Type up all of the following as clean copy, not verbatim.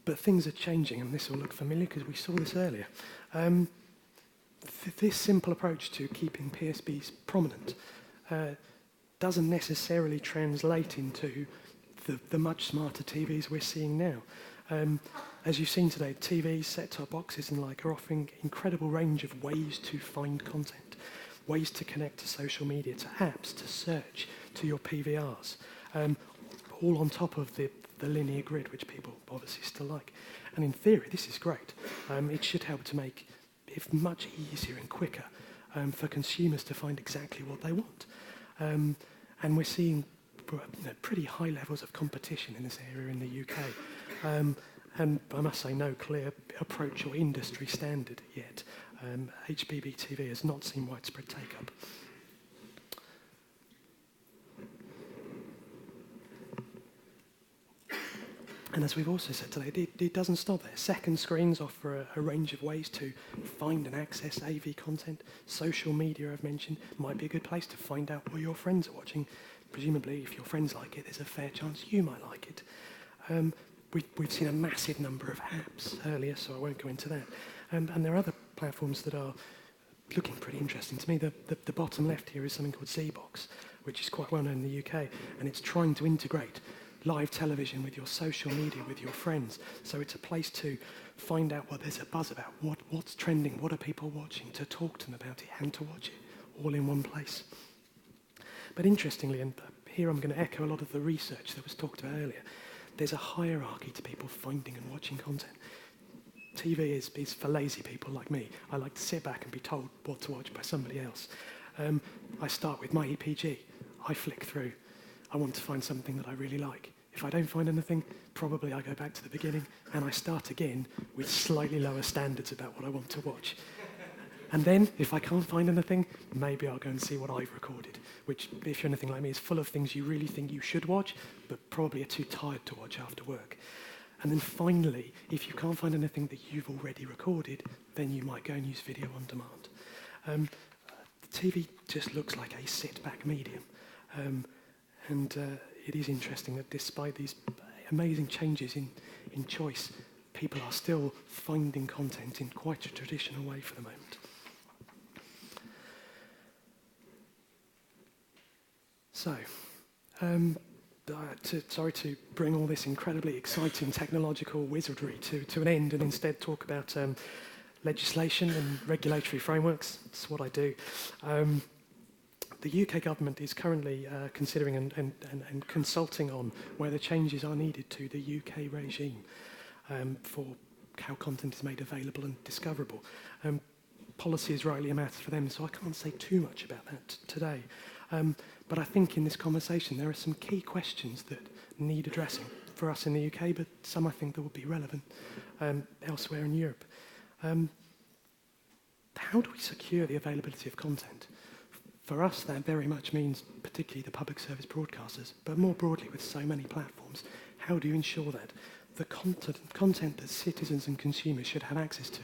But things are changing, and this will look familiar because we saw this earlier. This simple approach to keeping PSBs prominent doesn't necessarily translate into the much smarter TVs we're seeing now. As you've seen today, TVs, set-top boxes and like are offering incredible range of ways to find content, ways to connect to social media, to apps, to search, to your PVRs, all on top of the linear grid, which people obviously still like. And in theory, this is great. It should help to make it much easier and quicker for consumers to find exactly what they want. And we're seeing pretty high levels of competition in this area in the UK. And I must say, no clear approach or industry standard yet. HBB TV has not seen widespread take-up. And as we've also said today, it doesn't stop there. Second screens offer a range of ways to find and access AV content. Social media, I've mentioned, might be a good place to find out what your friends are watching. Presumably, if your friends like it, there's a fair chance you might like it. We've seen a massive number of apps earlier, so I won't go into that. And there are other platforms that are looking pretty interesting to me. The bottom left here is something called ZBox, which is quite well known in the UK, and it's trying to integrate live television with your social media, with your friends. So it's a place to find out what there's a buzz about, what's trending, what are people watching, to talk to them about it and to watch it all in one place. But interestingly, and here I'm going to echo a lot of the research that was talked about earlier, there's a hierarchy to people finding and watching content. TV is for lazy people like me. I like to sit back and be told what to watch by somebody else. I start with my EPG. I flick through. I want to find something that I really like. If I don't find anything, probably I go back to the beginning and I start again with slightly lower standards about what I want to watch. And then, if I can't find anything, maybe I'll go and see what I've recorded, which, if you're anything like me, is full of things you really think you should watch, but probably are too tired to watch after work. And then finally, if you can't find anything that you've already recorded, then you might go and use video on demand. TV just looks like a sit-back medium. And it is interesting that despite these amazing changes in choice, people are still finding content in quite a traditional way for the moment. So, sorry to bring all this incredibly exciting technological wizardry to an end and instead talk about legislation and regulatory frameworks. That's what I do. The UK government is currently considering and consulting on whether changes are needed to the UK regime for how content is made available and discoverable. Policy is rightly a matter for them, so I can't say too much about that today. But I think in this conversation there are some key questions that need addressing for us in the UK, but some I think that would be relevant elsewhere in Europe. How do we secure the availability of content? For us, that very much means particularly the public service broadcasters, but more broadly with so many platforms, how do you ensure that the content that citizens and consumers should have access to,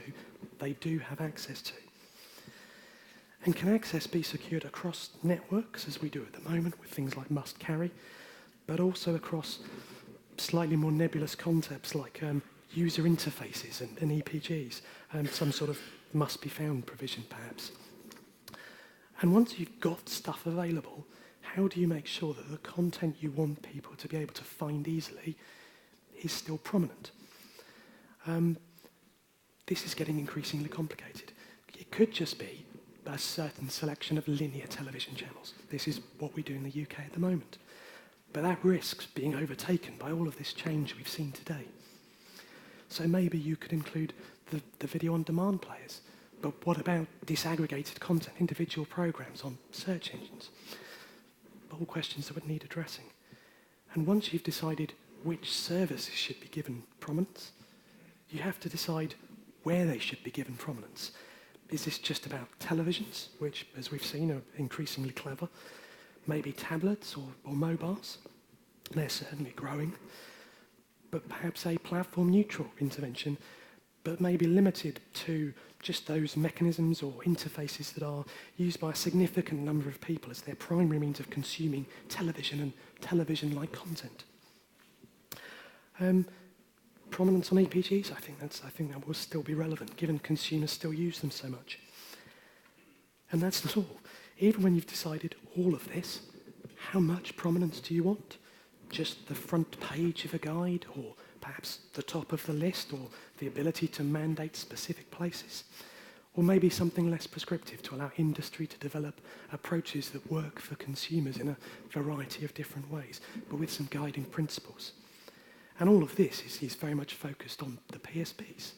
they do have access to? And can access be secured across networks, as we do at the moment with things like must carry, but also across slightly more nebulous concepts like user interfaces and EPGs, some sort of must be found provision perhaps? And once you've got stuff available, how do you make sure that the content you want people to be able to find easily is still prominent? This is getting increasingly complicated. It could just be a certain selection of linear television channels. This is what we do in the UK at the moment. But that risks being overtaken by all of this change we've seen today. So maybe you could include the video on demand players. But what about disaggregated content, individual programs on search engines? All questions that would need addressing. And once you've decided which services should be given prominence, you have to decide where they should be given prominence. Is this just about televisions, which, as we've seen, are increasingly clever? Maybe tablets or mobiles? They're certainly growing. But perhaps a platform-neutral intervention, but maybe limited to just those mechanisms or interfaces that are used by a significant number of people as their primary means of consuming television and television-like content. prominence on EPGs, I think that will still be relevant, given consumers still use them so much. And that's not all. Even when you've decided all of this, how much prominence do you want? Just the front page of a guide, or perhaps the top of the list, or the ability to mandate specific places? Or maybe something less prescriptive to allow industry to develop approaches that work for consumers in a variety of different ways, but with some guiding principles. And all of this is very much focused on the PSPs.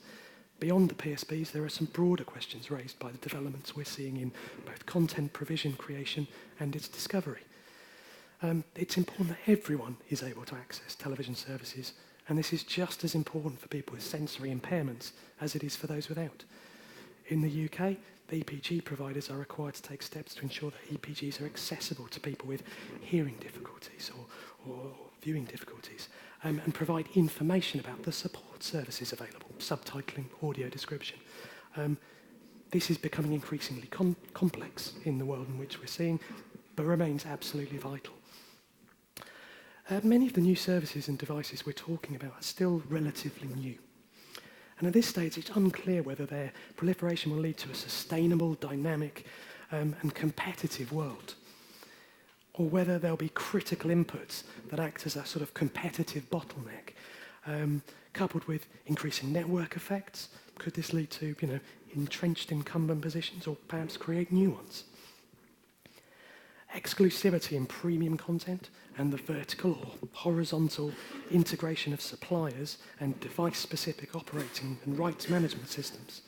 Beyond the PSPs, there are some broader questions raised by the developments we're seeing in both content provision, creation, and its discovery. It's important that everyone is able to access television services, and this is just as important for people with sensory impairments as it is for those without. In the UK, the EPG providers are required to take steps to ensure that EPGs are accessible to people with hearing difficulties or viewing difficulties, and provide information about the support services available, subtitling, audio description. This is becoming increasingly complex in the world in which we're seeing, but remains absolutely vital. Many of the new services and devices we're talking about are still relatively new. And at this stage, it's unclear whether their proliferation will lead to a sustainable, dynamic, and competitive world, or whether there'll be critical inputs that act as a sort of competitive bottleneck, coupled with increasing network effects. Could this lead to, entrenched incumbent positions, or perhaps create new ones? Exclusivity in premium content and the vertical or horizontal integration of suppliers and device-specific operating and rights management systems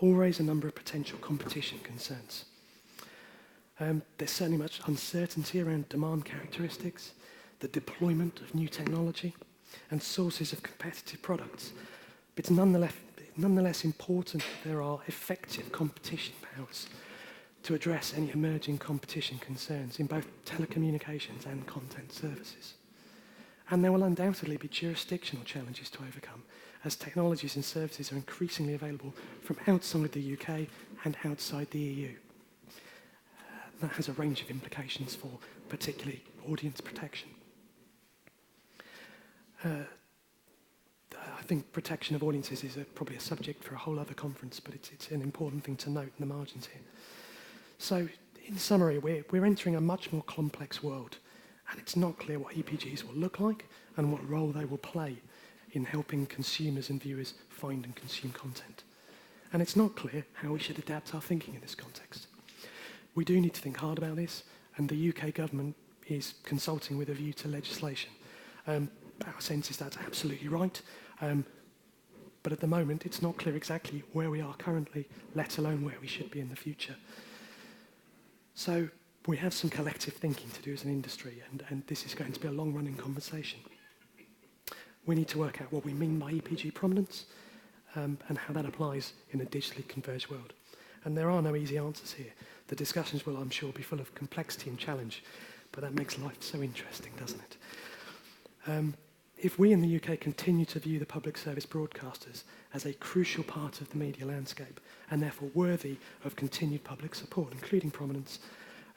all raise a number of potential competition concerns. There's certainly much uncertainty around demand characteristics, the deployment of new technology, and sources of competitive products. But it's nonetheless important that there are effective competition powers to address any emerging competition concerns in both telecommunications and content services. And there will undoubtedly be jurisdictional challenges to overcome, as technologies and services are increasingly available from outside the UK and outside the EU. That has a range of implications for particularly audience protection. I think protection of audiences is probably a subject for a whole other conference, but it's an important thing to note in the margins here. So, in summary, we're entering a much more complex world, and it's not clear what EPGs will look like and what role they will play in helping consumers and viewers find and consume content. And it's not clear how we should adapt our thinking in this context. We do need to think hard about this, and the UK government is consulting with a view to legislation. Our sense is that's absolutely right, but at the moment it's not clear exactly where we are currently, let alone where we should be in the future. So we have some collective thinking to do as an industry, and this is going to be a long-running conversation. We need to work out what we mean by EPG prominence and how that applies in a digitally converged world. And there are no easy answers here. The discussions will, I'm sure, be full of complexity and challenge, but that makes life so interesting, doesn't it? If we in the UK continue to view the public service broadcasters as a crucial part of the media landscape and therefore worthy of continued public support, including prominence,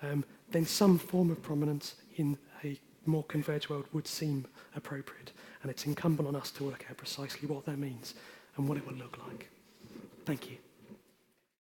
then some form of prominence in a more converged world would seem appropriate. And it's incumbent on us to work out precisely what that means and what it will look like. Thank you.